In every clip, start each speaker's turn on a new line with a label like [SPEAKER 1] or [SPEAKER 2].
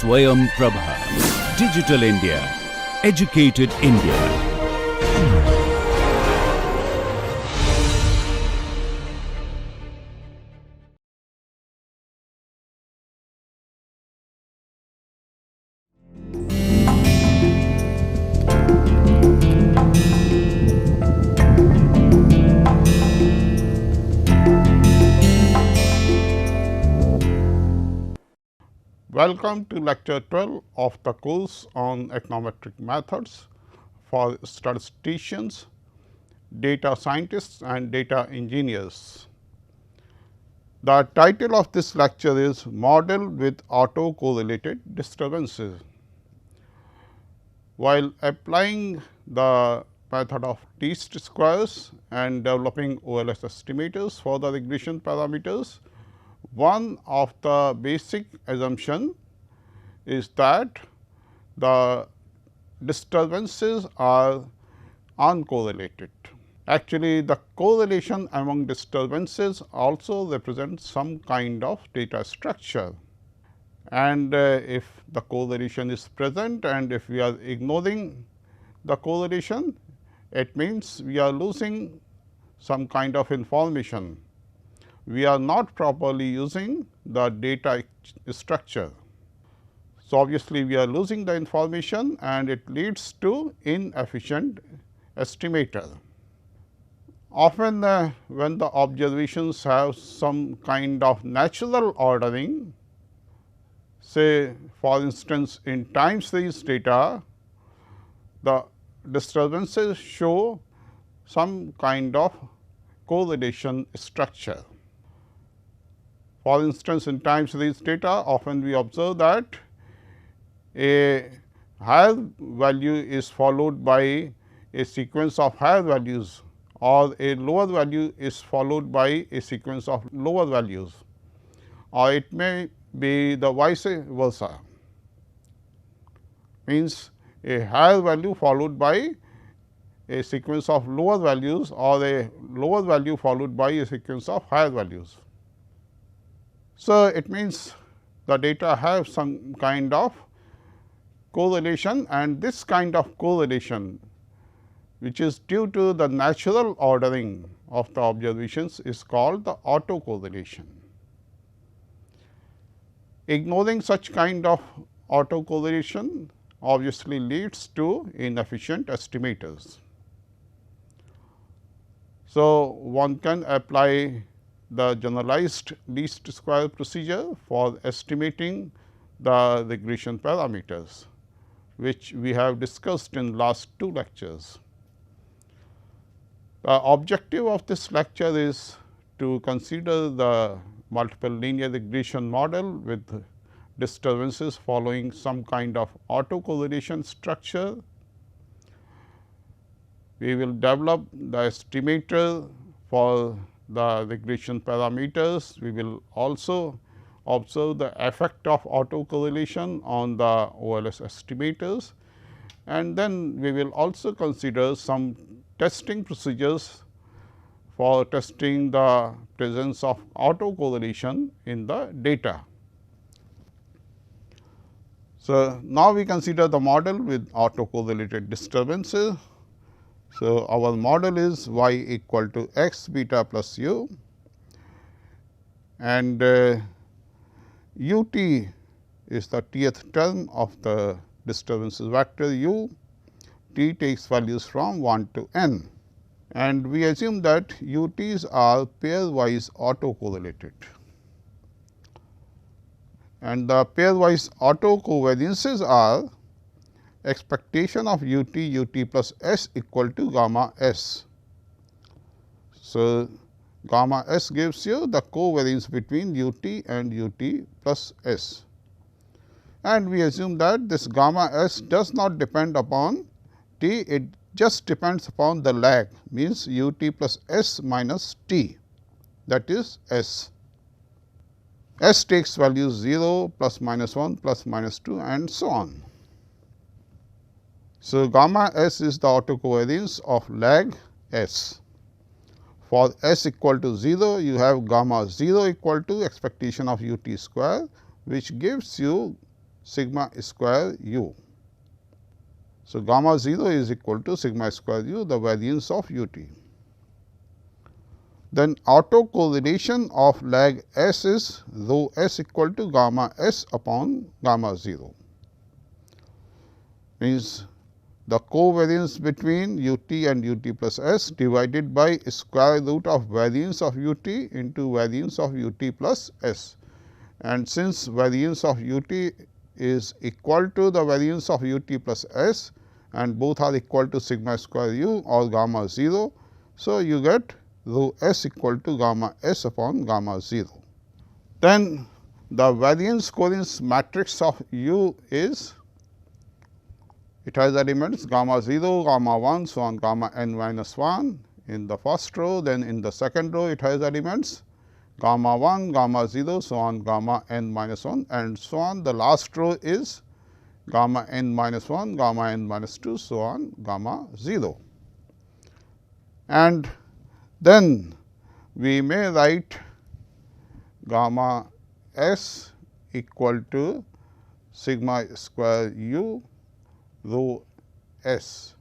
[SPEAKER 1] Swayam Prabha. Digital India. Educated India.
[SPEAKER 2] Welcome to lecture 12 of the course on econometric methods for statisticians, data scientists and data engineers. The title of this lecture is Model with Autocorrelated Disturbances. While applying the method of least squares and developing OLS estimators for the regression parameters, one of the basic assumption is that the disturbances are uncorrelated. Actually, the correlation among disturbances also represents some kind of data structure. And if the correlation is present and if we are ignoring the correlation, it means we are losing some kind of information. We are not properly using the data structure. So, obviously, we are losing the information and it leads to inefficient estimator. Often when the observations have some kind of natural ordering, say for instance, in time series data, the disturbances show some kind of correlation structure. For instance, in time series data, often we observe that a higher value is followed by a sequence of higher values or a lower value is followed by a sequence of lower values, or it may be the vice versa, means a higher value followed by a sequence of lower values or a lower value followed by a sequence of higher values. So, it means the data have some kind of correlation, and this kind of correlation, which is due to the natural ordering of the observations, is called the autocorrelation. Ignoring such kind of autocorrelation obviously leads to inefficient estimators. So, one can apply the generalized least square procedure for estimating the regression parameters, which we have discussed in last two lectures. The objective of this lecture is to consider the multiple linear regression model with disturbances following some kind of autocorrelation structure. We will develop the estimator for the regression parameters. We will also observe the effect of autocorrelation on the OLS estimators, and then we will also consider some testing procedures for testing the presence of autocorrelation in the data. So, now we consider the model with autocorrelated disturbances. So, our model is y equal to x beta plus u, and u t is the tth term of the disturbances vector u. T takes values from 1 to n, and we assume that u t's are pairwise autocorrelated, and the pairwise autocovariances are expectation of u t plus s equal to gamma s. So, gamma s gives you the covariance between u t and u t plus s, and we assume that this gamma s does not depend upon t, it just depends upon the lag, means u t plus s minus t, that is s. S takes values 0, plus minus 1, plus minus 2 and so on. So, gamma s is the autocovariance of lag s. For s equal to 0, you have gamma 0 equal to expectation of u t square, which gives you sigma square u. So, gamma 0 is equal to sigma square u, the variance of u t. Then autocorrelation of lag S is rho S equal to gamma S upon gamma 0, means the covariance between u t and u t plus S divided by square root of variance of u t into variance of u t plus S. And since variance of u t is equal to the variance of u t plus S and both are equal to sigma square u or gamma 0. So, you get rho S equal to gamma S upon gamma 0. Then the variance covariance matrix of u is, it has elements gamma 0, gamma 1, so on gamma n minus 1 in the first row. Then in the second row it has elements gamma 1, gamma 0, so on gamma n minus 1 and so on. The last row is gamma n minus 1, gamma n minus 2, so on gamma 0. And then we may write gamma S equal to sigma square u rho S,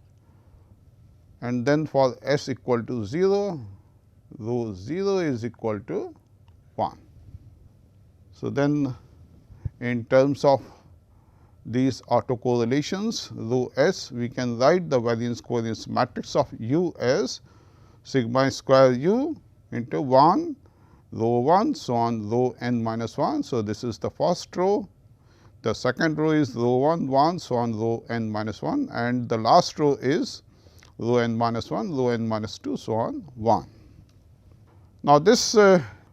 [SPEAKER 2] and then for S equal to 0, rho 0 is equal to 1. So, then in terms of these autocorrelations rho S, we can write the variance covariance matrix of u as sigma square u into 1 rho 1, so on rho n minus 1. So, this is the first row. The second row is rho 1 1, so on rho n minus 1 and the last row is rho n minus 1, rho n minus 2, so on 1. Now, this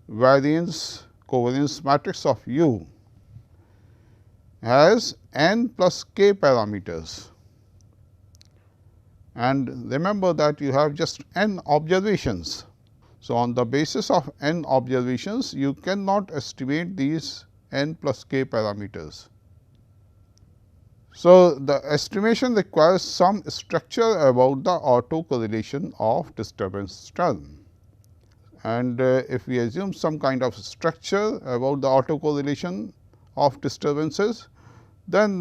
[SPEAKER 2] variance covariance matrix of u has n plus k parameters, and remember that you have just n observations. So, on the basis of n observations, you cannot estimate these n plus k parameters. So, the estimation requires some structure about the autocorrelation of disturbance term. And if we assume some kind of structure about the autocorrelation of disturbances, then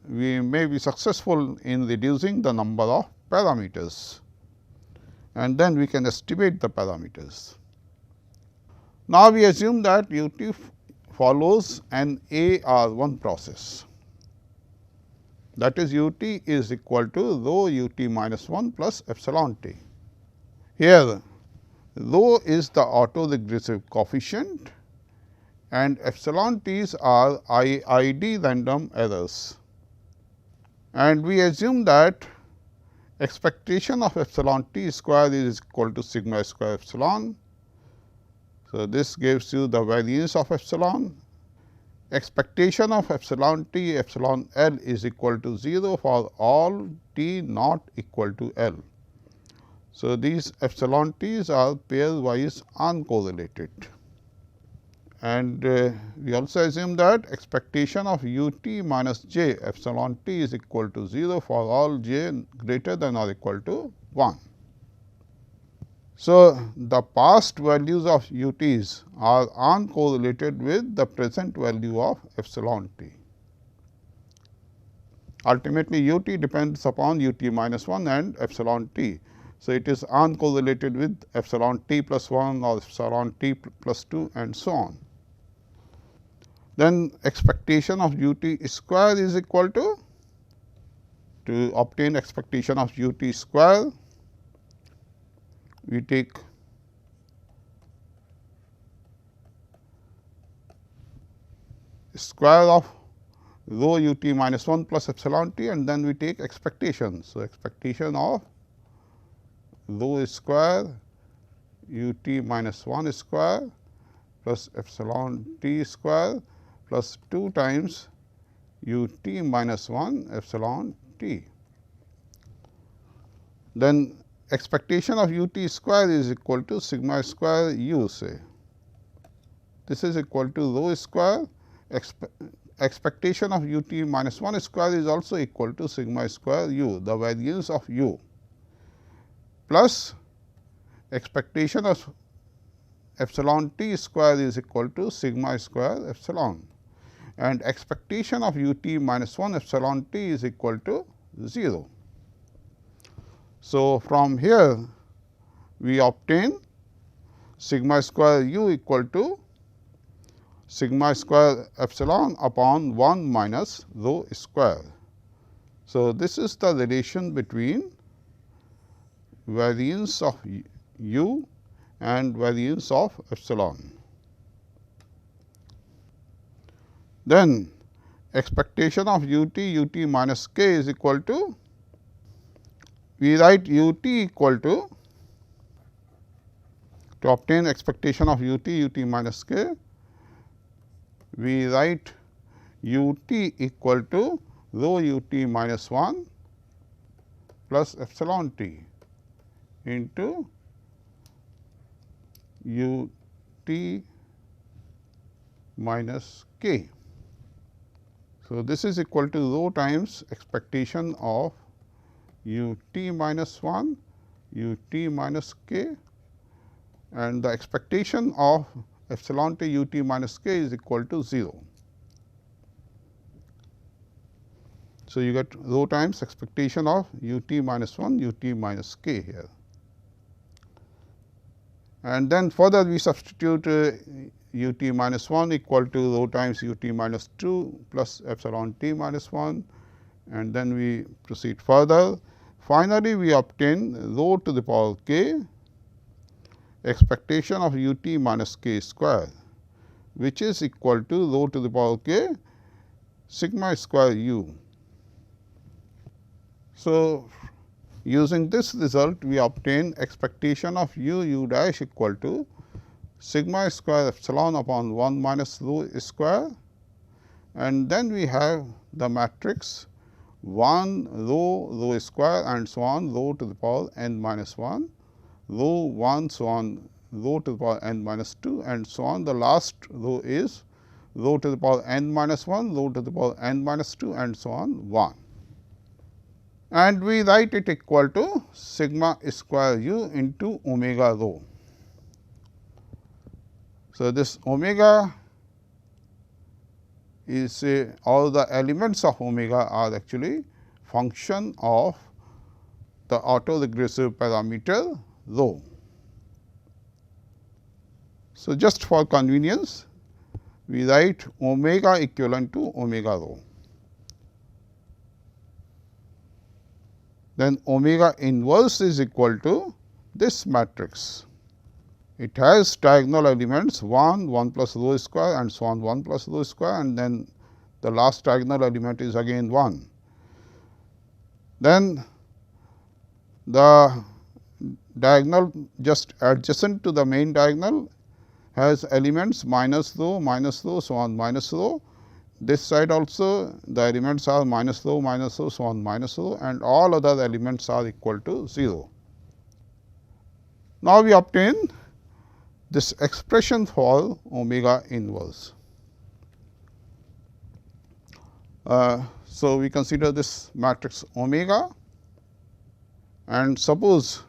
[SPEAKER 2] we may be successful in reducing the number of parameters, and then we can estimate the parameters. Now, we assume that u t follows an AR1 process, that is u t is equal to rho u t minus 1 plus epsilon t. Here rho is the autoregressive coefficient and epsilon t's are IID random errors. And we assume that expectation of epsilon t square is equal to sigma square epsilon. So, this gives you the variance of epsilon. Expectation of epsilon t epsilon L is equal to 0 for all t not equal to L. So, these epsilon t's are pairwise uncorrelated, and we also assume that expectation of u t minus j epsilon t is equal to 0 for all j greater than or equal to 1. So, the past values of u t's are uncorrelated with the present value of epsilon t. Ultimately, u t depends upon u t minus 1 and epsilon t. So, it is uncorrelated with epsilon t plus 1 or epsilon t plus 2 and so on. Then expectation of u t square is equal to obtain expectation of u t square, we take square of rho u t minus 1 plus epsilon t and then we take expectation. So, expectation of rho square u t minus 1 square plus epsilon t square plus 2 times u t minus 1 epsilon t. Then expectation of u t square is equal to sigma square u, say. This is equal to rho square. Expectation of u t minus 1 square is also equal to sigma square u, the variance of u, plus expectation of epsilon t square is equal to sigma square epsilon. and expectation of u t minus 1 epsilon t is equal to 0. So, from here we obtain sigma square u equal to sigma square epsilon upon 1 minus rho square. So, this is the relation between variance of u and variance of epsilon. Then expectation of u t minus k is equal to, we write u t equal to obtain expectation of u t minus k, we write u t equal to rho u t minus 1 plus epsilon t into u t minus k. So, this is equal to rho times expectation of u t minus 1, u t minus k, and the expectation of epsilon t u t minus k is equal to 0. So, you get rho times expectation of u t minus 1, u t minus k here. And then further we substitute u t minus 1 equal to rho times u t minus 2 plus epsilon t minus 1, and then we proceed further. Finally, we obtain rho to the power k expectation of u t minus k square, which is equal to rho to the power k sigma square u. So, using this result we obtain expectation of u dash equal to sigma square epsilon upon 1 minus rho square, and then we have the matrix 1 rho square and so on rho to the power n minus 1, rho 1 so on rho to the power n minus 2, and so on. The last row is rho to the power n minus 1, rho to the power n minus 2, and so on 1. And we write it equal to sigma square u into omega rho. So, this omega is all the elements of omega are actually function of the autoregressive parameter rho. So, just for convenience we write omega equivalent to omega rho. Then omega inverse is equal to this matrix. It has diagonal elements 1, 1 plus rho square and so on 1 plus rho square, and then the last diagonal element is again 1. Then the diagonal just adjacent to the main diagonal has elements minus rho, so on minus rho. This side also the elements are minus rho, so on minus rho, and all other elements are equal to 0. Now, we obtain this expression for omega inverse. So, we consider this matrix omega, and suppose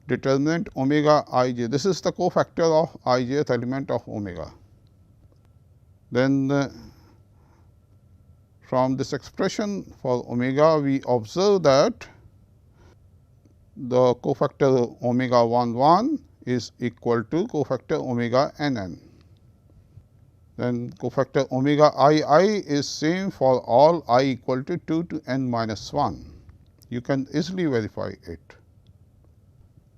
[SPEAKER 2] determinant omega I j, this is the cofactor of I jth element of omega. Then from this expression for omega we observe that the cofactor omega 1 1 is equal to cofactor omega n n. Then cofactor omega I is same for all I equal to 2 to n minus 1. You can easily verify it.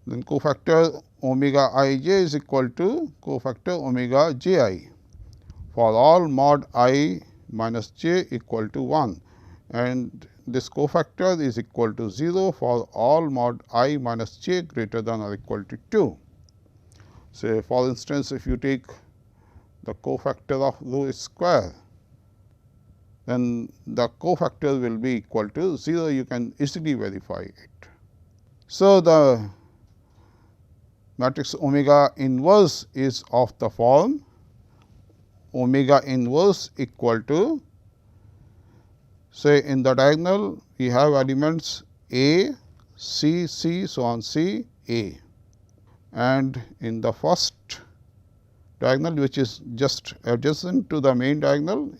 [SPEAKER 2] Then cofactor omega I j is equal to cofactor omega j I for all mod I minus j equal to 1, and this cofactor is equal to 0 for all mod I minus j greater than or equal to 2. Say for instance, if you take the cofactor of rho square, then the cofactor will be equal to 0, you can easily verify it. So, the matrix omega inverse is of the form omega inverse equal to, say in the diagonal we have elements A, C, C, so on C, A, and in the first diagonal which is just adjacent to the main diagonal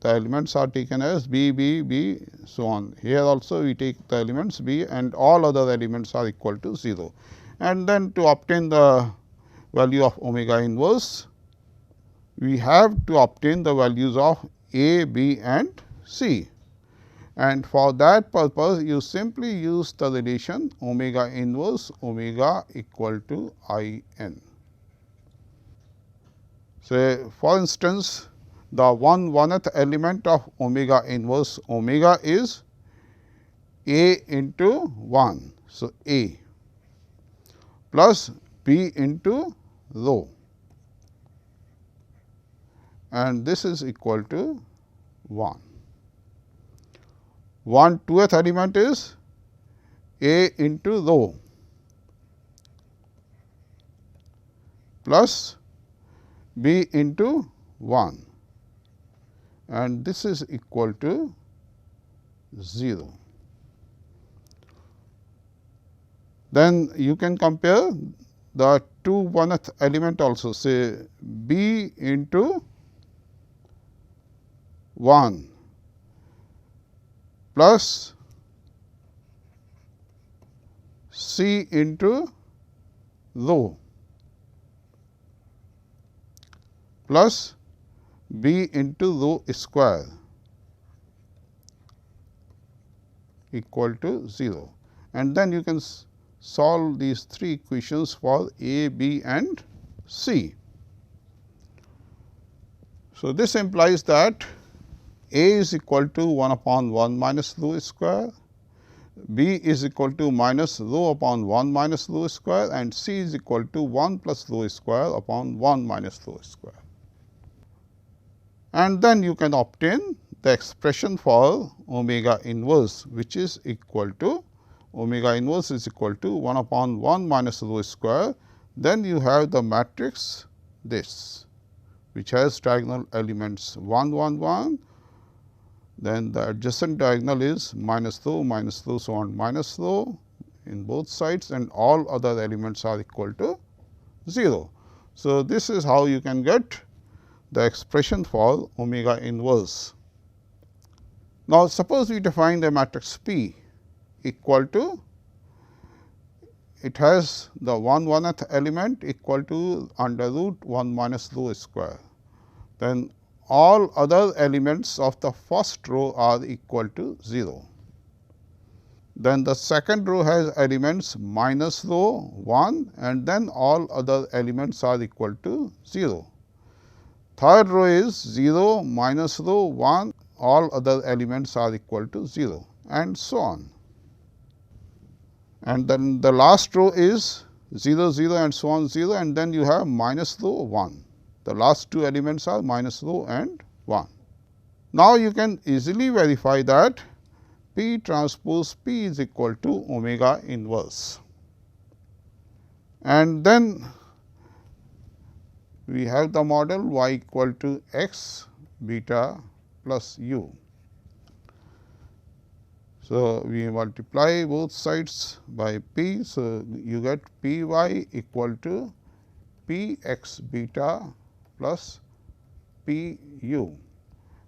[SPEAKER 2] the elements are taken as B, B, B, so on. Here also we take the elements B and all other elements are equal to 0. And then to obtain the value of omega inverse, we have to obtain the values of A, B and C. And for that purpose, you simply use the relation omega inverse omega equal to I n. So, for instance, the 1/1th element of omega inverse omega is A into 1. So, A plus B into rho, and this is equal to 1. 1/2th element is A into rho plus B into 1, and this is equal to 0. Then you can compare the 2/1th element also, say B into 1 plus C into rho plus B into rho square equal to 0. And then you can solve these three equations for A, B and C. So, this implies that A is equal to 1 upon 1 minus rho square, B is equal to minus rho upon 1 minus rho square, and C is equal to 1 plus rho square upon 1 minus rho square. And then you can obtain the expression for omega inverse, which is equal to omega inverse is equal to 1 upon 1 minus rho square. Then you have the matrix this, which has diagonal elements 1, 1, 1. Then the adjacent diagonal is minus rho, so on minus rho in both sides, and all other elements are equal to 0. So, this is how you can get the expression for omega inverse. Now, suppose we define the matrix P equal to, it has the 1/1th element equal to under root 1 minus rho square. Then all other elements of the first row are equal to 0. Then the second row has elements minus rho 1, and then all other elements are equal to 0. Third row is 0, minus rho 1, all other elements are equal to 0, and so on. And then the last row is 0, 0 and so on 0, and then you have minus rho 1. The last two elements are minus rho and 1. Now, you can easily verify that P transpose P is equal to omega inverse. And then we have the model y equal to x beta plus u. So, we multiply both sides by p. So, you get p y equal to p x beta plus p u,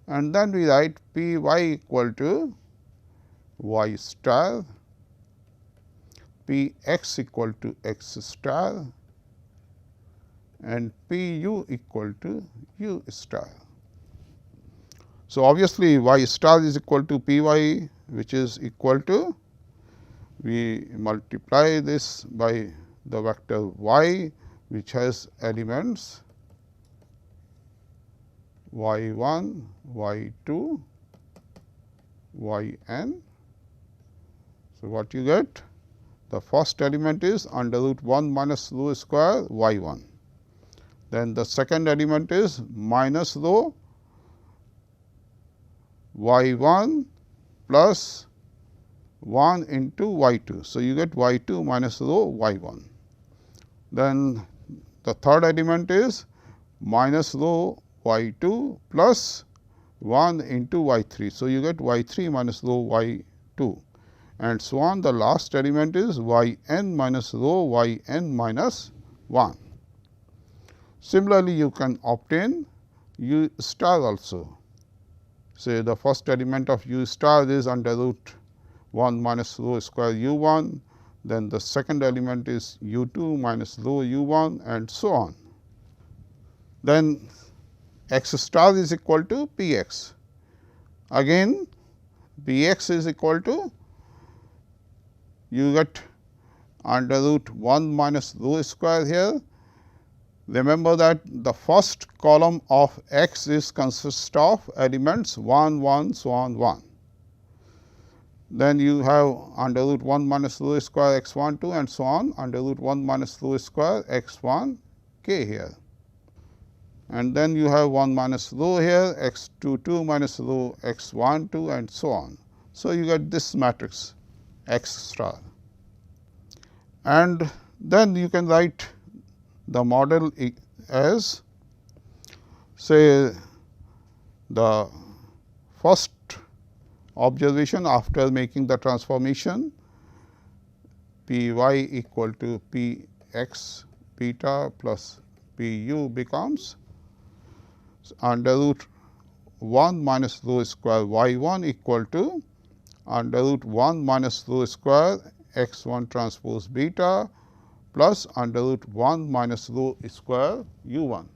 [SPEAKER 2] and then we write p y equal to y star, p x equal to x star, and p u equal to u star. So, obviously, y star is equal to p y, which is equal to, we multiply this by the vector y, which has elements y 1, y 2, y n. So, what you get? The first element is under root 1 minus rho square y 1. Then the second element is minus rho y 1 plus 1 into y 2. So, you get y 2 minus rho y 1. Then the third element is minus rho y 2 plus 1 into y 3. So, you get y 3 minus rho y 2, and so on. The last element is y n minus rho y n minus 1. Similarly, you can obtain u star also. say the first element of u star is under root 1 minus rho square u 1, then the second element is u 2 minus rho u 1 and so on. Then x star is equal to p x. Again p x is equal to, you get under root 1 minus rho square here. Remember that the first column of x is consist of elements 1, 1, so on 1. Then you have under root 1 minus rho square x 1 2 and so on under root 1 minus rho square x 1 k here. And then you have 1 minus rho here x 2 2 minus rho x 1 2 and so on. So, you get this matrix x star, and then you can write the model as, say, the first observation after making the transformation p y equal to p x beta plus p u becomes under root 1 minus rho square y 1 equal to under root 1 minus rho square x 1 transpose beta plus under root 1 minus rho square u 1,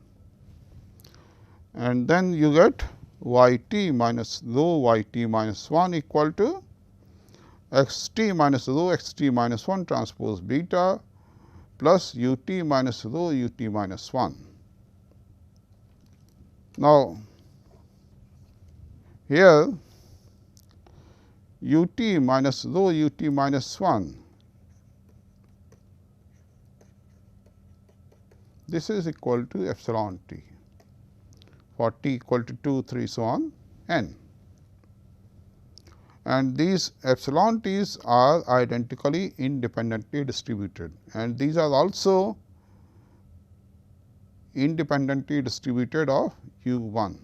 [SPEAKER 2] and then you get y t minus rho y t minus 1 equal to x t minus rho x t minus 1 transpose beta plus u t minus rho u t minus 1. Now, here u t minus rho u t minus 1, this is equal to epsilon t for t equal to 2, 3, so on n. And these epsilon t's are identically independently distributed, and these are also independently distributed of u 1.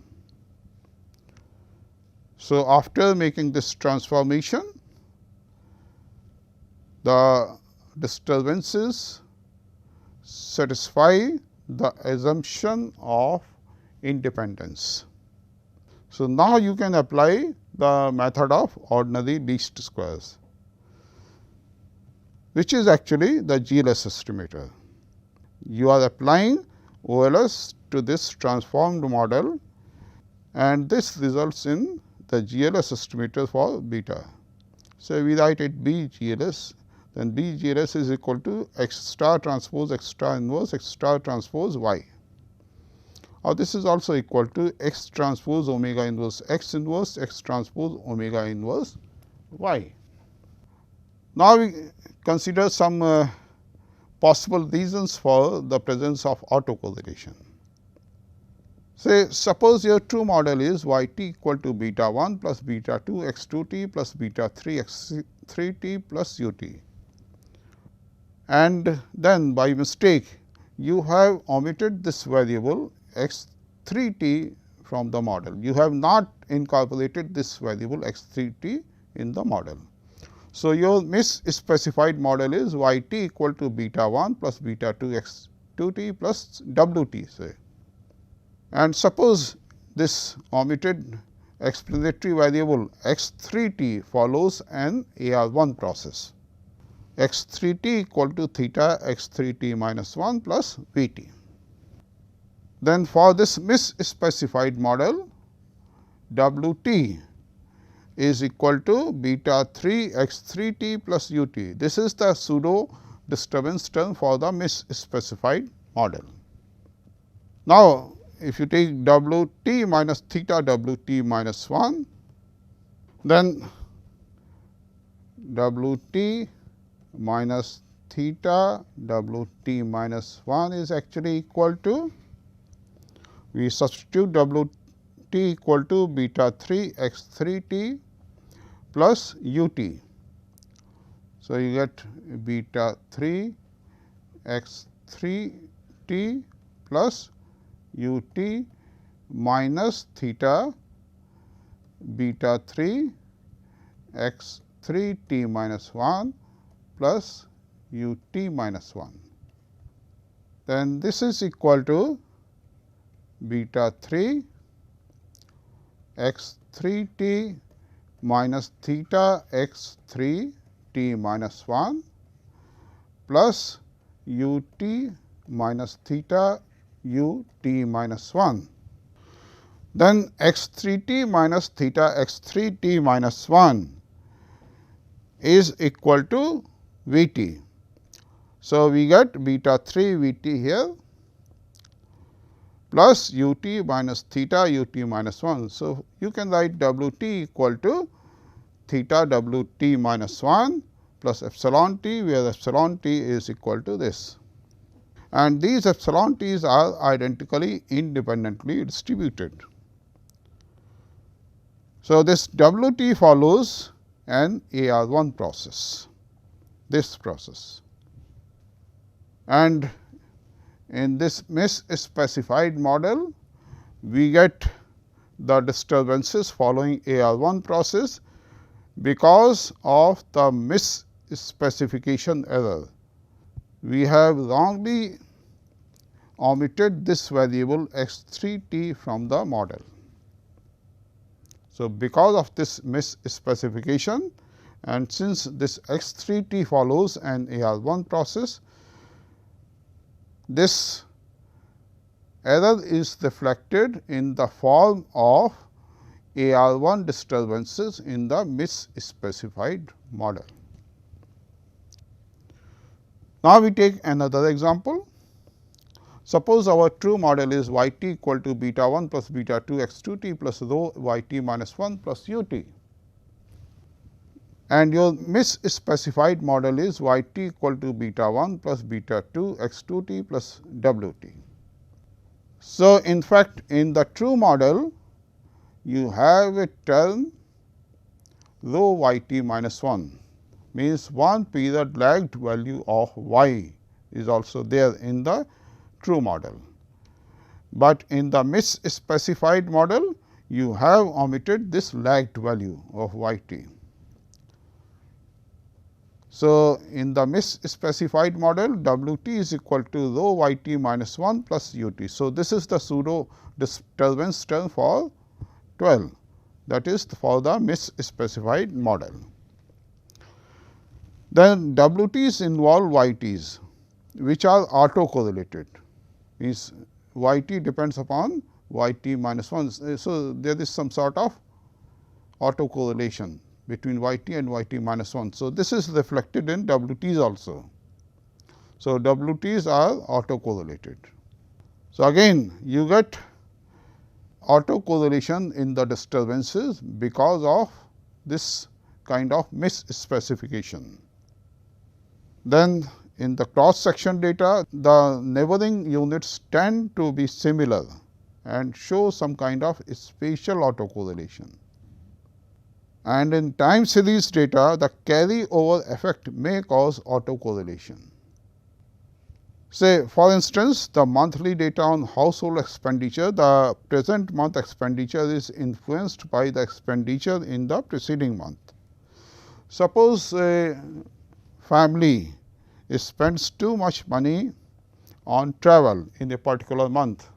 [SPEAKER 2] So, after making this transformation, the disturbances satisfy the assumption of independence. So, now you can apply the method of ordinary least squares, which is actually the GLS estimator. You are applying OLS to this transformed model, and this results in the GLS estimator for beta. So, we write it B GLS, then B GLS is equal to x star transpose x star inverse x star transpose y, or this is also equal to x transpose omega inverse x inverse x transpose omega inverse y. Now, we consider some possible reasons for the presence of autocorrelation. Say, suppose your true model is y t equal to beta 1 plus beta 2 x 2 t plus beta 3 x 3 t plus u t, and then by mistake you have omitted this variable x 3 t from the model. You have not incorporated this variable x 3 t in the model. So, your misspecified model is y t equal to beta 1 plus beta 2 x 2 t plus w t, say. And suppose this omitted explanatory variable x 3 t follows an AR 1 process, x 3 t equal to theta x 3 t minus 1 plus v t. Then for this misspecified model, w t is equal to beta 3 x 3 t plus u t. This is the pseudo disturbance term for the misspecified model. Now, if you take w t minus theta w t minus 1, then w t minus theta w t minus 1 is actually equal to, we substitute w t equal to beta 3 x 3 t plus u t. So, you get beta 3 x 3 t plus u t minus theta beta 3 x 3 t minus 1 plus u t minus 1. Then this is equal to beta 3 x 3 t minus theta x 3 t minus 1 plus u t minus theta u t minus 1. Then x 3 t minus theta x 3 t minus 1 is equal to V t. So, we get beta 3 V t here plus u t minus theta u t minus 1. So, you can write W t equal to theta W t minus 1 plus epsilon t, where epsilon t is equal to this. And these epsilon t's are identically independently distributed. So, this W t follows an AR1 process, this process. And in this misspecified model, we get the disturbances following AR1 process because of the misspecification error. We have wrongly omitted this variable x 3 t from the model. So, because of this misspecification and since this x 3 t follows an AR1 process, this error is reflected in the form of AR1 disturbances in the misspecified model. Now, we take another example. Suppose our true model is y t equal to beta 1 plus beta 2 x 2 t plus rho y t minus 1 plus u t, and your misspecified model is y t equal to beta 1 plus beta 2 x 2 t plus w t. So, in fact, in the true model you have a term rho y t minus 1, means one period lagged value of y is also there in the true model, but in the misspecified model you have omitted this lagged value of y t. So, in the misspecified model W t is equal to rho y t minus 1 plus u t. So, this is the pseudo disturbance term for 12, that is for the misspecified model. Then W t's involve y t's, which are autocorrelated, means y t depends upon y t minus 1. So, there is some sort of autocorrelation between y t and y t minus 1. So, this is reflected in W t's also. So, W t's are autocorrelated. So, again you get autocorrelation in the disturbances because of this kind of misspecification. Then in the cross section data, the neighboring units tend to be similar and show some kind of spatial autocorrelation. And in time series data, the carryover effect may cause autocorrelation. Say for instance, the monthly data on household expenditure, the present month expenditure is influenced by the expenditure in the preceding month. Suppose a family spends too much money on travel in a particular month,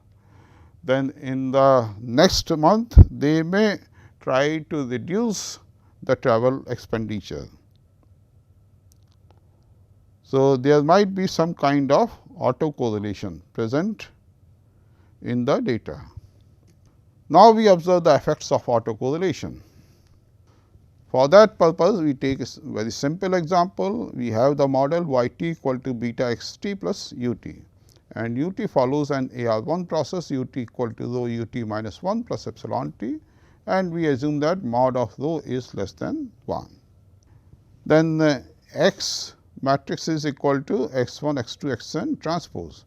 [SPEAKER 2] then in the next month they may try to reduce the travel expenditure. So, there might be some kind of autocorrelation present in the data. Now, we observe the effects of autocorrelation. For that purpose, we take a very simple example. We have the model y t equal to beta x t plus u t, and u t follows an AR1 process, u t equal to rho u t minus 1 plus epsilon t, and we assume that mod of rho is less than 1. Then X matrix is equal to x 1, x 2, x n transpose.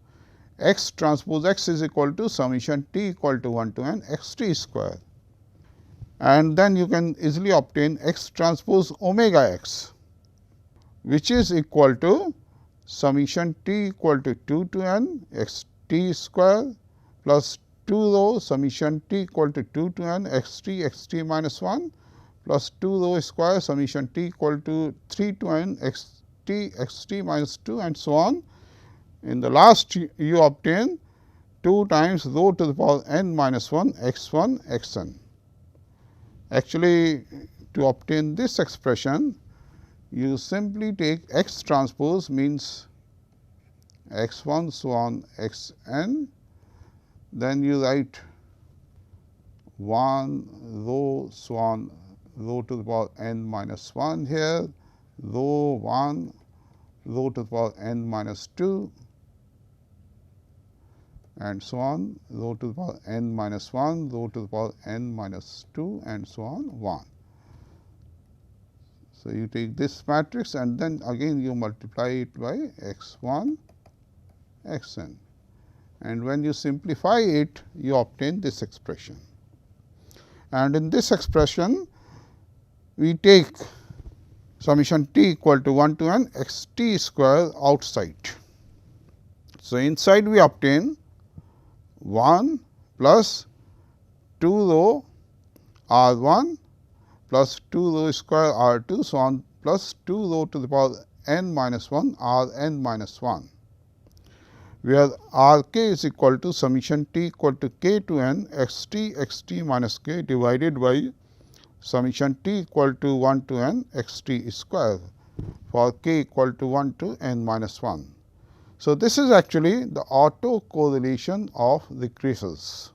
[SPEAKER 2] X transpose x is equal to summation t equal to 1 to n x t square. And then you can easily obtain x transpose omega x, which is equal to summation t equal to 2 to n x t square plus 2 rho summation t equal to 2 to n x t minus 1 plus 2 rho square summation t equal to 3 to n x t minus 2 and so on. In the last you obtain 2 times rho to the power n minus 1 x 1 x n. Actually, to obtain this expression, you simply take x transpose means x 1 so on x n, then you write 1 rho so on rho to the power n minus 1 here, rho 1 rho to the power n minus 2 and so on, rho to the power n minus 1, rho to the power n minus 2 and so on 1. So, you take this matrix and then again you multiply it by x 1 x n, and when you simplify it you obtain this expression. And in this expression we take summation t equal to 1 to n x t square outside. So, inside we obtain 1 plus 2 rho r 1 plus 2 rho square r 2 so on plus 2 rho to the power n minus 1 r n minus 1, where r k is equal to summation t equal to k to n x t minus k divided by summation t equal to 1 to n x t square for k equal to 1 to n minus 1. So, this is actually the autocorrelation of regressions,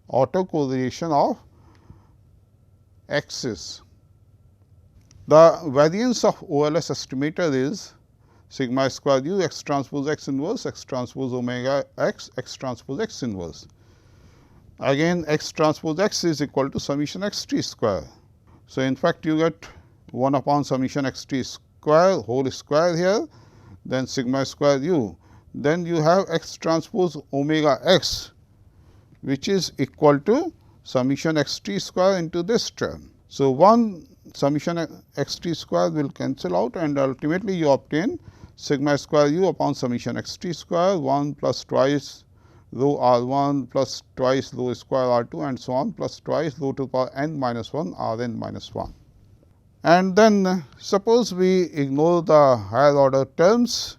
[SPEAKER 2] autocorrelation of axis. The variance of OLS estimator is sigma square u x transpose x inverse x transpose omega x x transpose x inverse. Again x transpose x is equal to summation x t square. So, in fact, you get 1 upon summation x t square whole square here, then sigma square u, then you have x transpose omega x, which is equal to summation x t square into this term. So, one summation x t square will cancel out and ultimately you obtain sigma square u upon summation x t square 1 plus twice rho r 1 plus twice rho square r 2 and so on plus twice rho to the power n minus 1 r n minus 1. And then suppose we ignore the higher order terms,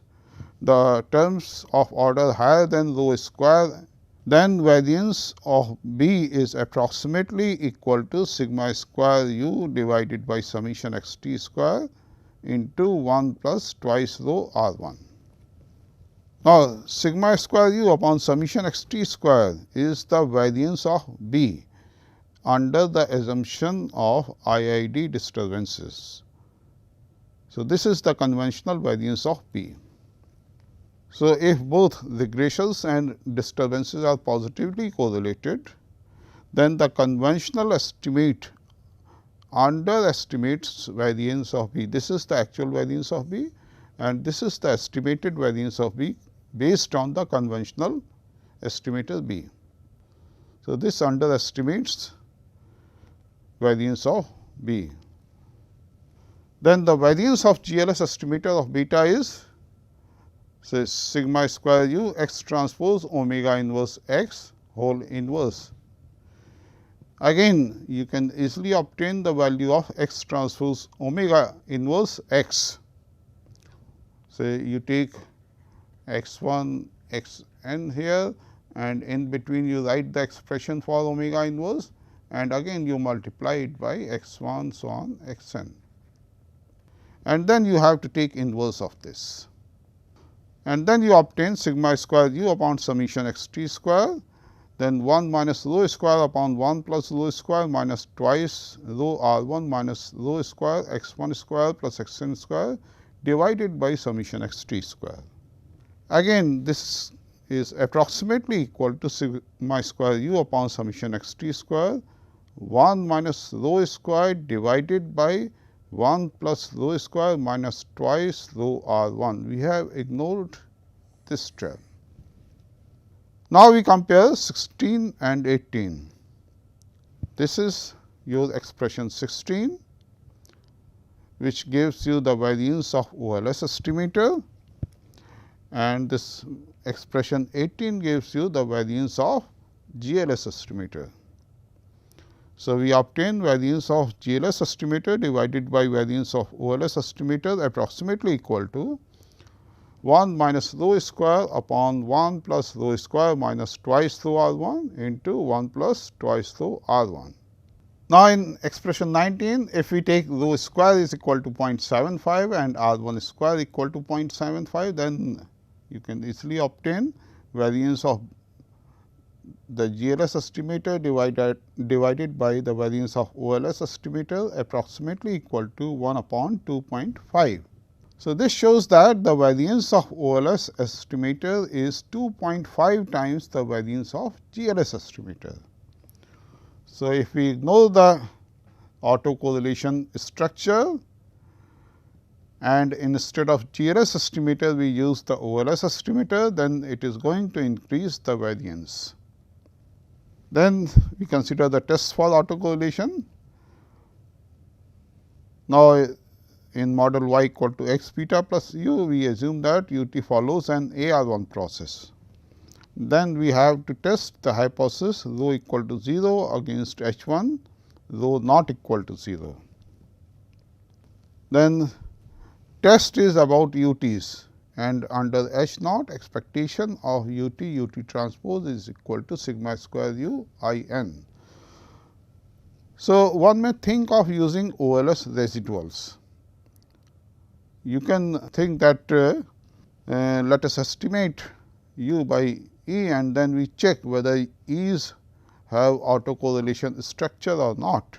[SPEAKER 2] the terms of order higher than rho square, then variance of B is approximately equal to sigma square u divided by summation x t square into 1 plus twice rho r 1. Now, sigma square u upon summation x t square is the variance of B under the assumption of IID disturbances. So, this is the conventional variance of B. So, if both regressions and disturbances are positively correlated, then the conventional estimate underestimates variance of B. This is the actual variance of B and this is the estimated variance of B based on the conventional estimator B. So, this underestimates variance of B. Then the variance of GLS estimator of beta is say sigma square u x transpose omega inverse x whole inverse. Again you can easily obtain the value of x transpose omega inverse x. Say you take x 1 x n here and in between you write the expression for omega inverse and again you multiply it by x 1 so on x n. And then you have to take inverse of this. And then you obtain sigma square u upon summation x t square, then 1 minus rho square upon 1 plus rho square minus twice rho r 1 minus rho square x 1 square plus x n square divided by summation x t square. Again this is approximately equal to sigma square u upon summation x t square 1 minus rho square divided by 1 plus rho square minus twice rho r 1. We have ignored this term. Now, we compare 16 and 18. This is your expression 16, which gives you the variance of OLS estimator, and this expression 18 gives you the variance of GLS estimator. So, we obtain variance of GLS estimator divided by variance of OLS estimator approximately equal to 1 minus rho square upon 1 plus rho square minus twice rho r 1 into 1 plus twice rho r 1. Now, in expression 19, if we take rho square is equal to 0.75 and R 1 square equal to 0.75, then you can easily obtain variance of the GLS estimator divided by the variance of OLS estimator approximately equal to 1 upon 2.5. So, this shows that the variance of OLS estimator is 2.5 times the variance of GLS estimator. So, if we ignore the autocorrelation structure and instead of GLS estimator we use the OLS estimator, then it is going to increase the variance. Then we consider the test for autocorrelation. Now, in model y equal to x beta plus u, we assume that ut follows an AR1 process. Then we have to test the hypothesis rho equal to 0 against H1, rho not equal to 0. Then test is about UTs, and under H naught expectation of ut transpose is equal to sigma square u I n. So, one may think of using OLS residuals. You can think that let us estimate u by E and then we check whether E's have autocorrelation structure or not.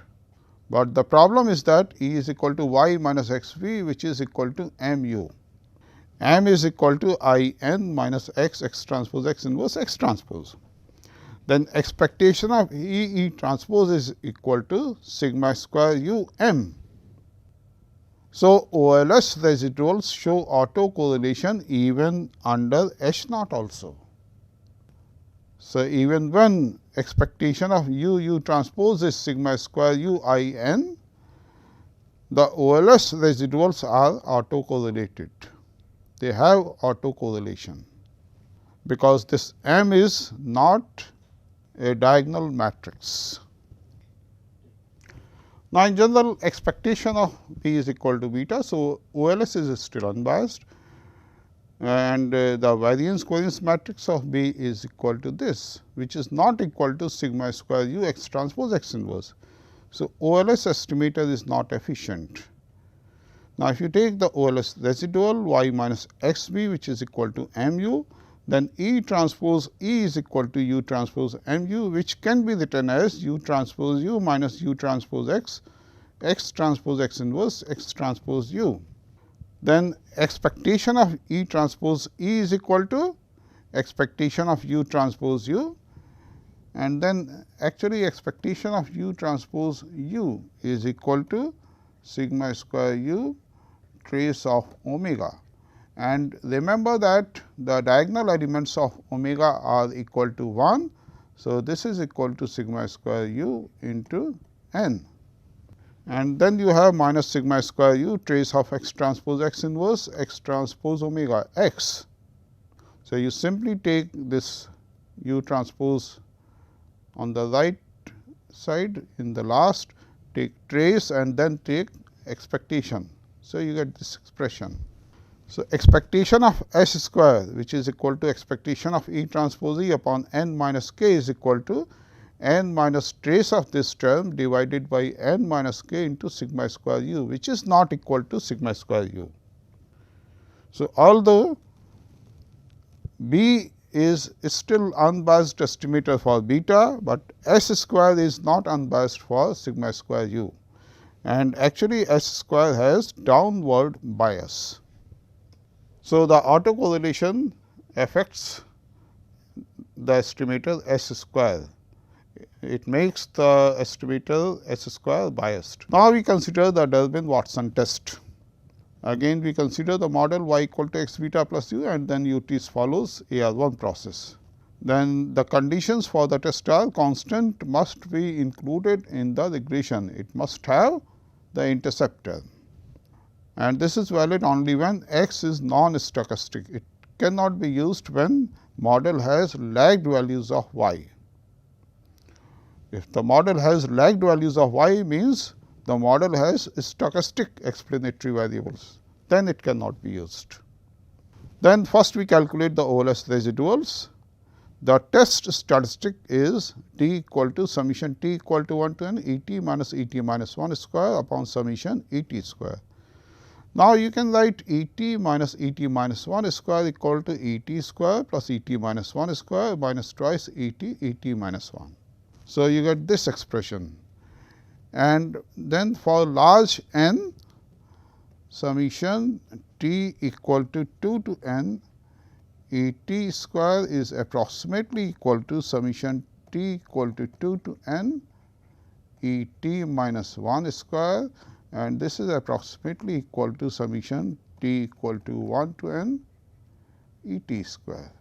[SPEAKER 2] But the problem is that E is equal to y minus x v, which is equal to m u. M is equal to I n minus x transpose x inverse x transpose. Then expectation of E transpose is equal to sigma square u m. So, OLS residuals show autocorrelation even under H naught also. So, even when expectation of u transpose is sigma square u I n, the OLS residuals are autocorrelated. They have autocorrelation, because this M is not a diagonal matrix. Now, in general expectation of B is equal to beta. So, OLS is still unbiased and the variance covariance matrix of B is equal to this, which is not equal to sigma square u x transpose x inverse. So, OLS estimator is not efficient. Now, if you take the OLS residual y minus x b, which is equal to m u, then E transpose E is equal to u transpose m u, which can be written as u transpose u minus u transpose x, x transpose x inverse x transpose u. Then expectation of E transpose E is equal to expectation of u transpose u, and then actually expectation of u transpose u is equal to sigma square u trace of omega. And remember that the diagonal elements of omega are equal to 1. So, this is equal to sigma square u into n, and then you have minus sigma square u trace of x transpose x inverse x transpose omega x. So, you simply take this u transpose on the right side in the last, take trace and then take expectation. So, you get this expression. So, expectation of S square, which is equal to expectation of E transpose E upon n minus k, is equal to n minus trace of this term divided by n minus k into sigma square u, which is not equal to sigma square u. So, although B is still unbiased estimator for beta, but S square is not unbiased for sigma square u, and actually S square has downward bias. So, the autocorrelation affects the estimator S square. It makes the estimator S square biased. Now, we consider the Durbin-Watson test. Again we consider the model y equal to x beta plus u and then UT follows AR1 process. Then the conditions for the test are constant must be included in the regression. It must have the interceptor, and this is valid only when x is non-stochastic. It cannot be used when model has lagged values of y. If the model has lagged values of y, means the model has stochastic explanatory variables, then it cannot be used. Then first we calculate the OLS residuals. The test statistic is t equal to summation t equal to 1 to n E t minus 1 square upon summation E t square. Now, you can write E t minus 1 square equal to E t square plus E t minus 1 square minus twice E t minus 1. So, you get this expression, and then for large n, summation t equal to 2 to n E t square is approximately equal to summation t equal to 2 to n E t minus 1 square, and this is approximately equal to summation t equal to 1 to n E t square.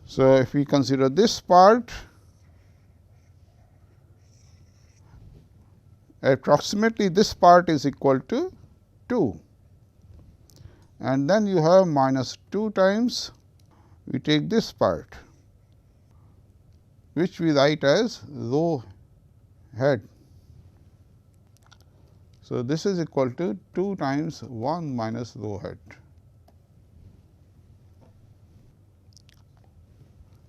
[SPEAKER 2] So, if we consider this part, approximately this part is equal to 2, and then you have minus 2 times we take this part, which we write as rho head. So, this is equal to 2 times 1 minus rho head.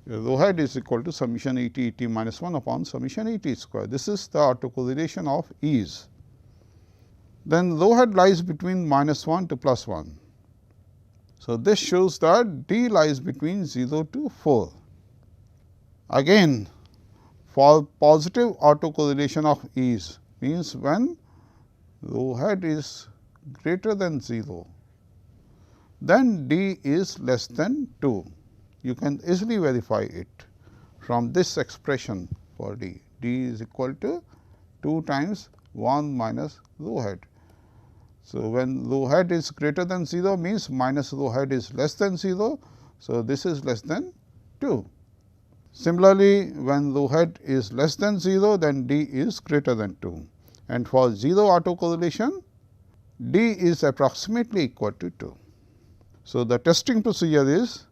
[SPEAKER 2] Rho head is equal to summation E t minus 1 upon summation E t square. This is the autocorrelation of ease. Then rho head lies between minus 1 to plus 1. So, this shows that d lies between 0 to 4. Again, for positive autocorrelation of ease means when rho head is greater than 0, then d is less than 2. You can easily verify it from this expression for d. d is equal to 2 times 1 minus rho head. So, when rho head is greater than 0 means minus rho head is less than 0. So, this is less than 2. Similarly, when rho head is less than 0, then d is greater than 2, and for 0 autocorrelation, d is approximately equal to 2. So, the testing procedure is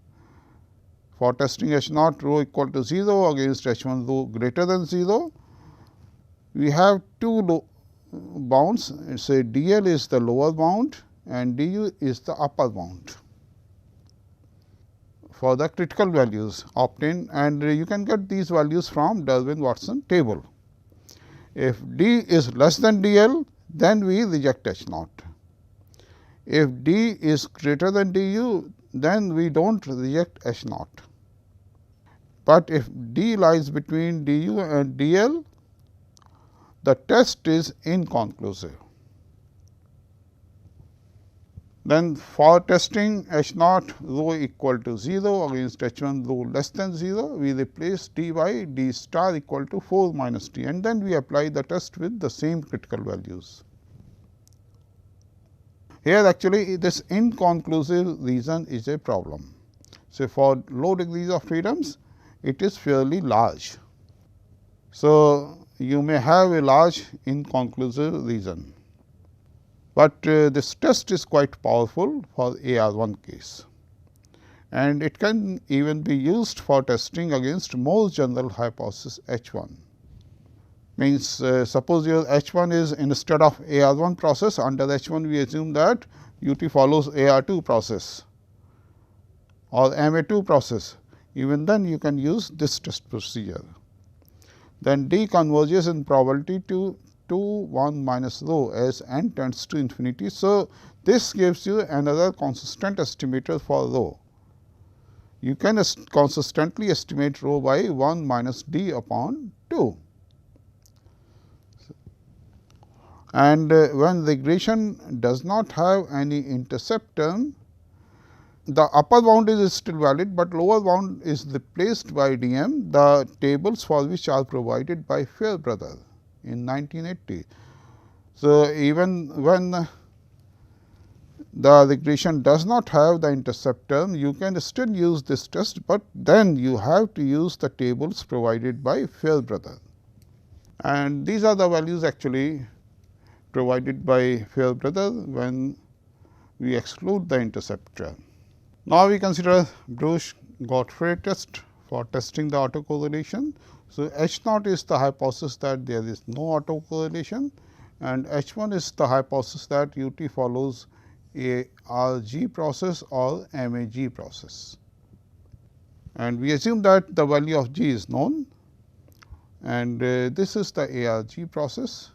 [SPEAKER 2] for testing H naught rho equal to 0 against H 1 rho greater than 0, we have two bounds, say d L is the lower bound and d U is the upper bound for the critical values obtained, and you can get these values from Darwin-Watson table. If d is less than d L, then we reject H naught. If d is greater than d U, then we do not reject H naught. But if d lies between d U and d L, the test is inconclusive. Then for testing H naught rho equal to 0 against H 1 rho less than 0, we replace d by d star equal to 4 minus d, and then we apply the test with the same critical values. Here actually this inconclusive reason is a problem. So, for low degrees of freedoms, it is fairly large. So, you may have a large inconclusive reason, but this test is quite powerful for AR1 case, and it can even be used for testing against more general hypothesis H 1. Means suppose your H 1 is instead of AR1 process, under H 1 we assume that UT follows AR2 process or MA2 process, even then you can use this test procedure. Then d converges in probability to 2 1 minus rho as n tends to infinity. So, this gives you another consistent estimator for rho. You can consistently estimate rho by 1 minus d upon 2. And when regression does not have any intercept term, the upper bound is still valid, but lower bound is replaced by d m, the tables for which are provided by Fairbrother in 1980. So, even when the regression does not have the intercept term, you can still use this test, but then you have to use the tables provided by Fairbrother. And these are the values actually provided by Fairbrother when we exclude the intercept term. Now, we consider Bruch-Godfrey test for testing the autocorrelation. So, H naught is the hypothesis that there is no autocorrelation, and H 1 is the hypothesis that UT follows a RG process or MAG process. and we assume that the value of G is known, and this is the ARG process.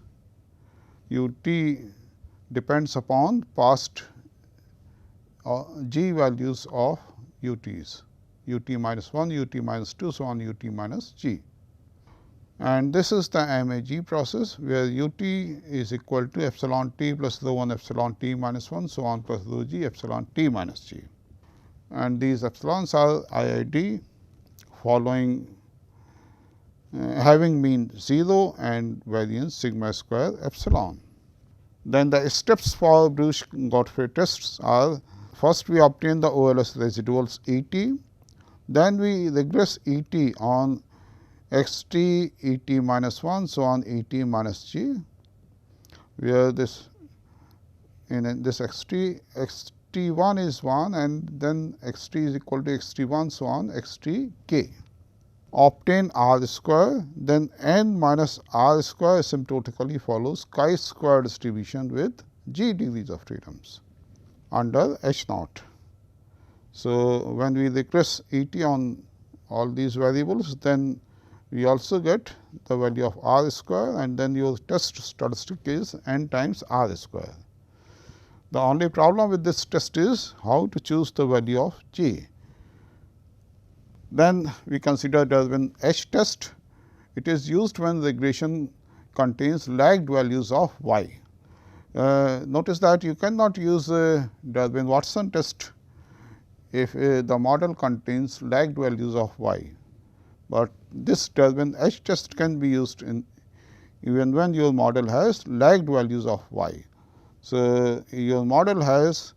[SPEAKER 2] UT depends upon past G values of UTs, UT minus 1, UT minus 2, so on UT minus G. And this is the MAG process, where UT is equal to epsilon t plus rho 1 epsilon t minus 1, so on plus rho G epsilon t minus G. And these epsilons are IID following having mean 0 and variance sigma square epsilon. Then the steps for Bruch-Godfrey tests are: first we obtain the OLS residuals E t, then we regress E t on x t, E t minus 1, so on E t minus G, where this in this x t 1 is 1 and then x t is equal to x t 1, so on x t k. Obtain r square, then n minus r square asymptotically follows chi-square distribution with g degrees of freedoms under H naught. So, when we regress E t on all these variables, then we also get the value of r square, and then your test statistic is n times r square. The only problem with this test is how to choose the value of G. Then we consider Darwin H test. It is used when regression contains lagged values of y. Notice that you cannot use Darwin Watson test if the model contains lagged values of y, but this Darwin H test can be used in even when your model has lagged values of y. So, your model has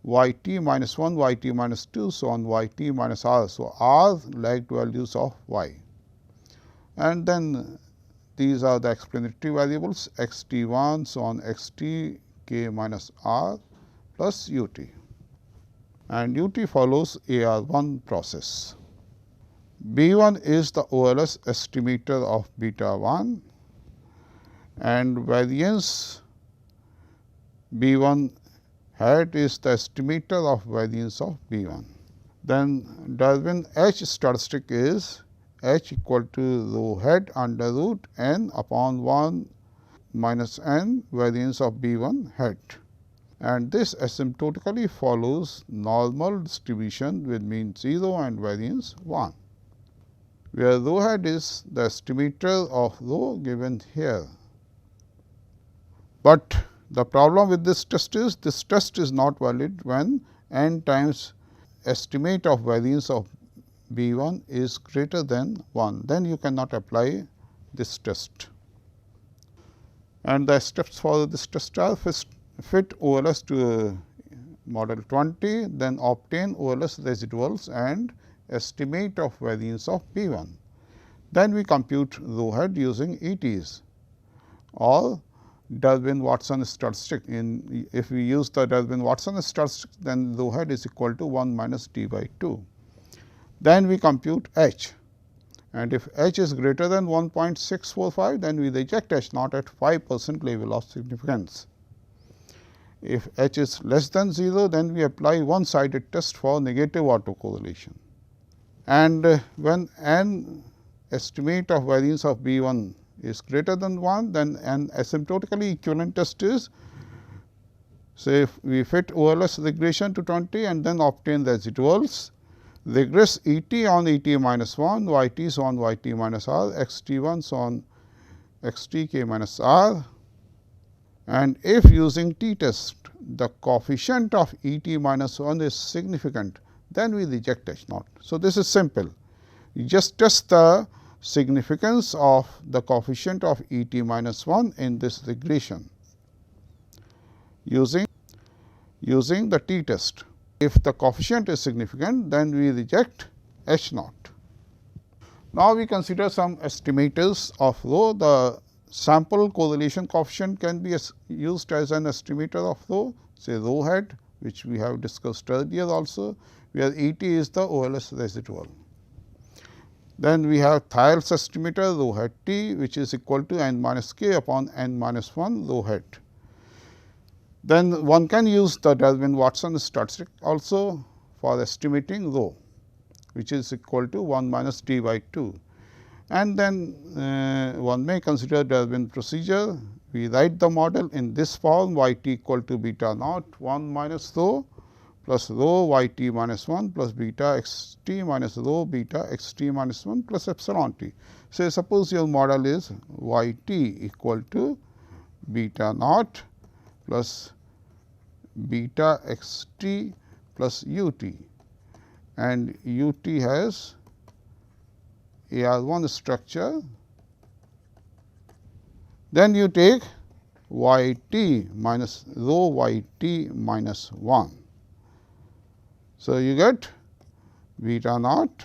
[SPEAKER 2] y t minus 1, y t minus 2, so on y t minus r. So, r lagged values of y, and then these are the explanatory variables x t 1, so on x t k minus r plus u t, and u t follows A R 1 process. B 1 is the OLS estimator of beta 1, and variance B 1 hat is the estimator of variance of B 1. Then Darwin H statistic is H equal to rho hat under root n upon 1 minus n variance of B 1 hat, and this asymptotically follows normal distribution with mean 0 and variance 1, where rho hat is the estimator of rho given here. But the problem with this test is not valid when n times estimate of variance of B 1 is greater than 1, then you cannot apply this test. And the steps for this test are: first fit OLS to model 20, then obtain OLS residuals and estimate of variance of B 1. Then we compute rho hat using ETs or Darwin Watson statistic. If we use the Darwin Watson statistic, then rho hat is equal to 1 minus d by 2. Then we compute H, and if H is greater than 1.645, then we reject H naught at 5% level of significance. If H is less than 0, then we apply one sided test for negative autocorrelation. And when n estimate of variance of B 1 is greater than 1, then an asymptotically equivalent test is, say, if we fit OLS regression to 20 and then obtain residuals, regress E t on E t minus 1, y t so on y t minus r, x t 1 so on x t k minus r, and if using t test the coefficient of E t minus 1 is significant, then we reject H naught. So, this is simple. You just test the significance of the coefficient of E t minus 1 in this regression using the t test. If the coefficient is significant, then we reject H naught. Now, we consider some estimators of rho. The sample correlation coefficient can be used as an estimator of rho, say rho hat, which we have discussed earlier also, where E t is the OLS residual. Then we have Thiel's estimator rho hat t, which is equal to n minus k upon n minus 1 rho hat. Then one can use the Darwin Watson statistic also for estimating rho. which is equal to 1 minus d by 2. And then one may consider Darwin procedure. We write the model in this form, y t equal to beta naught 1 minus rho plus rho y t minus 1 plus beta x t minus rho beta x t minus 1 plus epsilon t. So, suppose your model is y t equal to beta naught plus beta x t plus u t, and u t has AR1 structure. Then you take y t minus rho y t minus 1. So, you get beta naught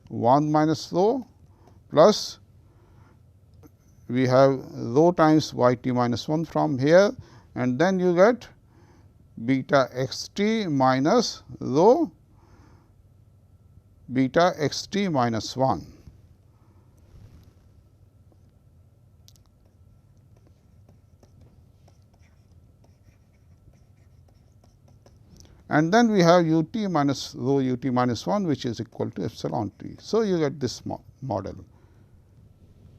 [SPEAKER 2] 1 minus rho plus we have rho times y t minus 1 from here, and then you get beta x t minus rho beta x t minus 1. And then we have u t minus rho u t minus 1, which is equal to epsilon t. So, you get this model.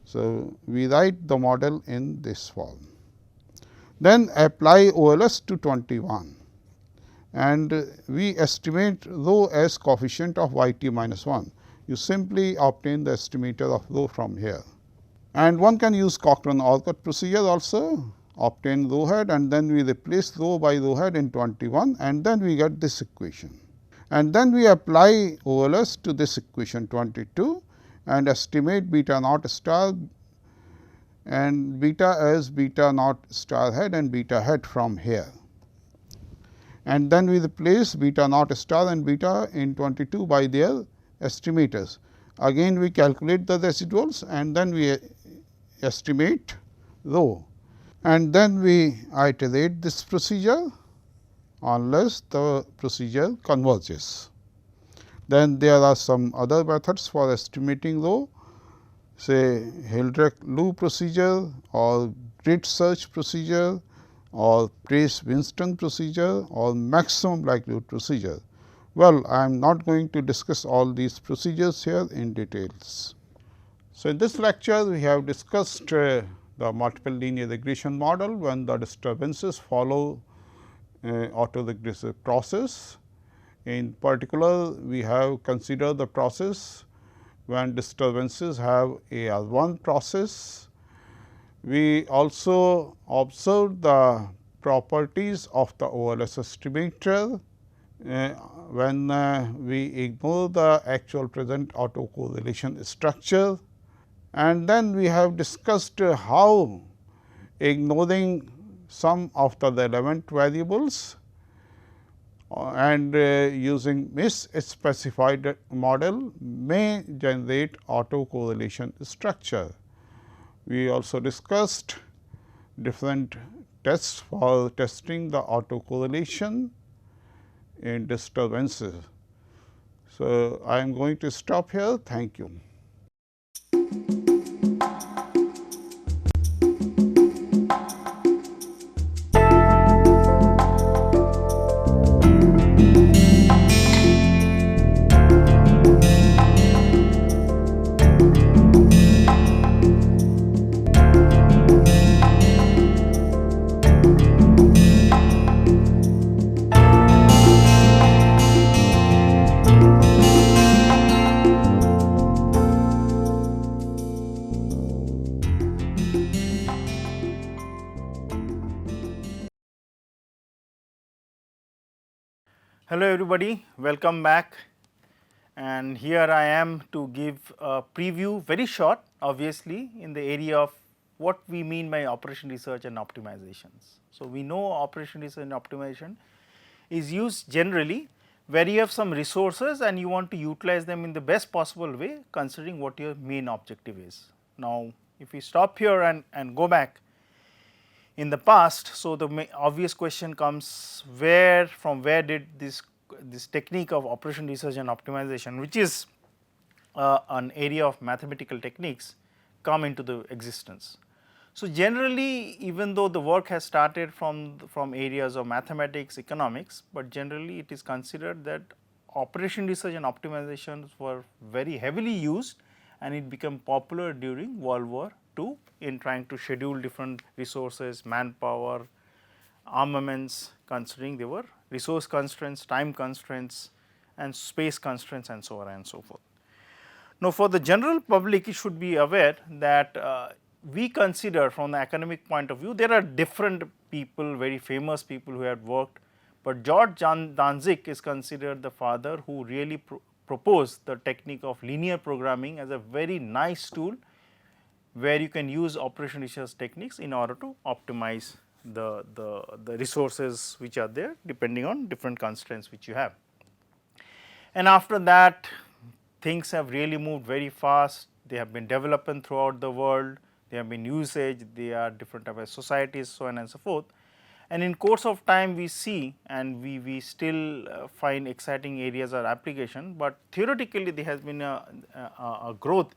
[SPEAKER 2] So, we write the model in this form. Then apply OLS to 21, and we estimate rho as coefficient of y t minus 1. You simply obtain the estimator of rho from here. And one can use Cochran-Orcutt procedure also, obtain rho hat, and then we replace rho by rho hat in 21, and then we get this equation. And then we apply OLS to this equation 22 and estimate beta naught star and beta as beta naught star hat and beta hat from here. And then we replace beta naught star and beta in 22 by their estimators. Again we calculate the residuals, and then we estimate rho. And then we iterate this procedure unless the procedure converges. Then there are some other methods for estimating rho, say Hildreth-Lew procedure or grid search procedure or Preece-Winston procedure or maximum likelihood procedure. Well, I am not going to discuss all these procedures here in details. So, in this lecture we have discussed the multiple linear regression model when the disturbances follow autoregressive process. In particular, we have considered the process when disturbances have AR1 process. We also observed the properties of the OLS estimator when we ignore the actual present autocorrelation structure. And then we have discussed how ignoring some of the relevant variables and using misspecified model may generate autocorrelation structure. We also discussed different tests for testing the autocorrelation in disturbances. So, I am going to stop here. Thank you.
[SPEAKER 3] Hello everybody, welcome back, and here I am to give a preview, very short obviously, in the area of what we mean by operation research and optimizations. So, we know operation research and optimization is used generally where you have some resources and you want to utilize them in the best possible way considering what your main objective is. Now, if we stop here and go back in the past, so the obvious question comes, from where did this technique of operation research and optimization, which is an area of mathematical techniques, come into the existence. So, generally even though the work has started from areas of mathematics, economics, but generally it is considered that operation research and optimizations were very heavily used, and it became popular during World War II in trying to schedule different resources, manpower, armaments, considering there were resource constraints, time constraints and space constraints and so on and so forth. Now, for the general public, it should be aware that we consider from the academic point of view, there are different people, very famous people who have worked, but George Danzig is considered the father who really proposed the technique of linear programming as a very nice tool, where you can use operation research techniques in order to optimize the resources which are there depending on different constraints which you have. And after that, things have really moved very fast, they have been developing throughout the world, they have been usage, they are different type of societies, so on and so forth. And in course of time we see, and we still find exciting areas of application, but theoretically there has been a growth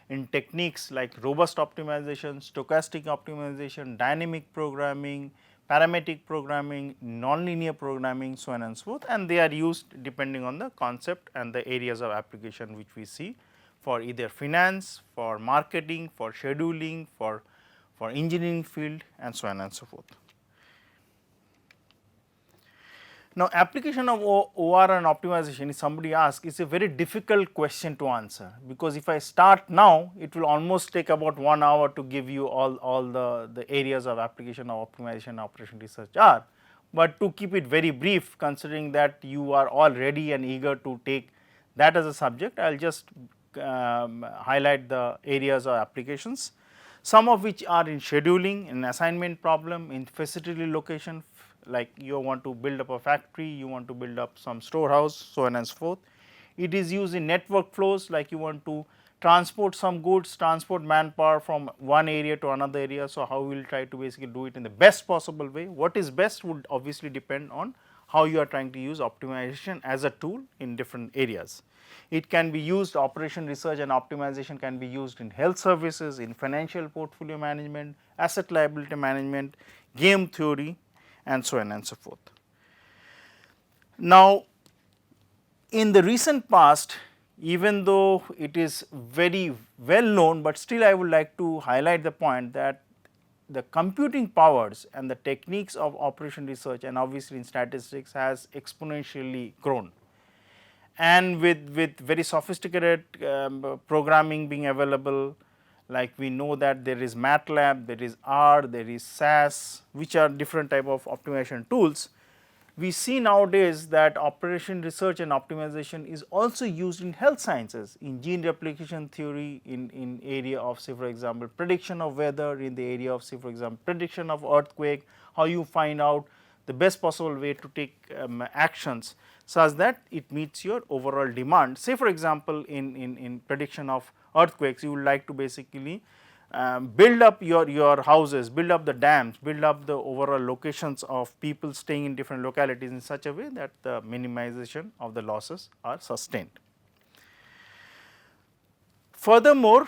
[SPEAKER 3] in techniques like robust optimization, stochastic optimization, dynamic programming, parametric programming, nonlinear programming, so on and so forth, and they are used depending on the concept and the areas of application which we see for either finance, for marketing, for scheduling, for engineering field and so on and so forth. Now, application of OR and optimization, if somebody asks, is a very difficult question to answer, because if I start now, it will almost take about 1 hour to give you all the areas of application of optimization operation research are. But to keep it very brief, considering that you are all ready and eager to take that as a subject, I will just highlight the areas of applications, some of which are in scheduling, in assignment problem, in facility location, like you want to build up a factory, you want to build up some storehouse, so on and so forth. It is used in network flows, like you want to transport some goods, transport manpower from one area to another area. So, how we will try to basically do it in the best possible way. What is best would obviously depend on how you are trying to use optimization as a tool in different areas. It can be used, operation research and optimization can be used in health services, in financial portfolio management, asset liability management, game theory and so on and so forth. Now, in the recent past, even though it is very well known, but still I would like to highlight the point that the computing powers and the techniques of operation research and obviously in statistics has exponentially grown. And with very sophisticated programming being available, like we know that there is MATLAB, there is R, there is SAS, which are different type of optimization tools. We see nowadays that operation research and optimization is also used in health sciences, in gene replication theory, in area of say for example prediction of weather, in the area of say for example prediction of earthquake, how you find out the best possible way to take actions such that it meets your overall demand. Say for example, in prediction of earthquakes, you would like to basically build up your houses, build up the dams, build up the overall locations of people staying in different localities in such a way that the minimization of the losses are sustained. Furthermore,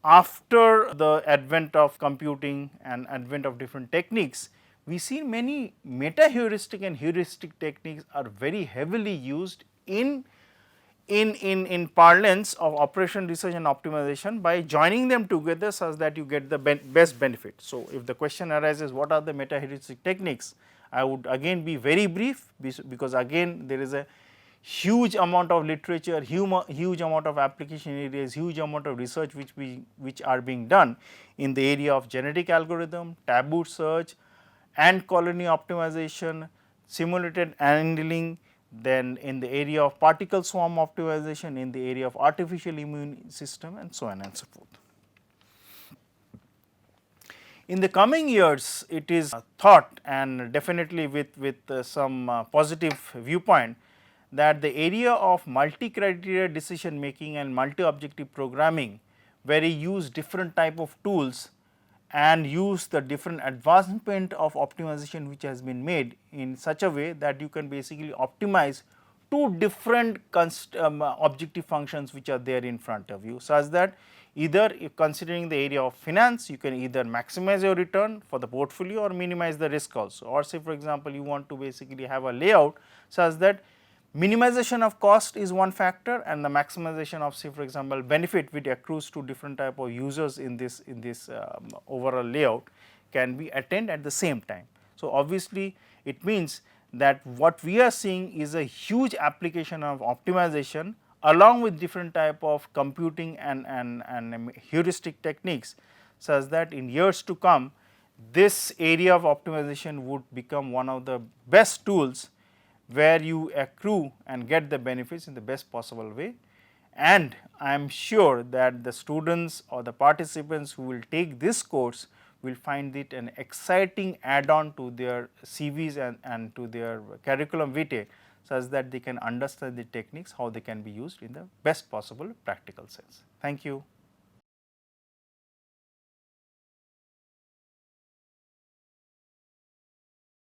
[SPEAKER 3] after the advent of computing and advent of different techniques, we see many meta heuristic and heuristic techniques are very heavily used in parlance of operation research and optimization by joining them together such that you get the best benefit. So, if the question arises what are the meta heuristic techniques, I would again be very brief, because again there is a huge amount of literature, huge amount of application areas, huge amount of research which are being done in the area of genetic algorithm, taboo search, ant colony optimization, simulated annealing, then in the area of particle swarm optimization, in the area of artificial immune system and so on and so forth. In the coming years, it is thought and definitely with some positive viewpoint that the area of multi-criteria decision making and multi-objective programming, where you use different type of tools and use the different advancement of optimization which has been made in such a way that you can basically optimize two different objective functions which are there in front of you, such that either if considering the area of finance, you can either maximize your return for the portfolio or minimize the risk also, or say for example, you want to basically have a layout such that Minimization of cost is one factor, and the maximization of, say for example, benefit which accrues to different type of users in this overall layout can be attained at the same time. So, obviously, it means that what we are seeing is a huge application of optimization along with different type of computing and heuristic techniques, such that in years to come this area of optimization would become one of the best tools where you accrue and get the benefits in the best possible way. And I am sure that the students or the participants who will take this course will find it an exciting add-on to their CVs and to their curriculum vitae, such that they can understand the techniques, how they can be used in the best possible practical sense. Thank you.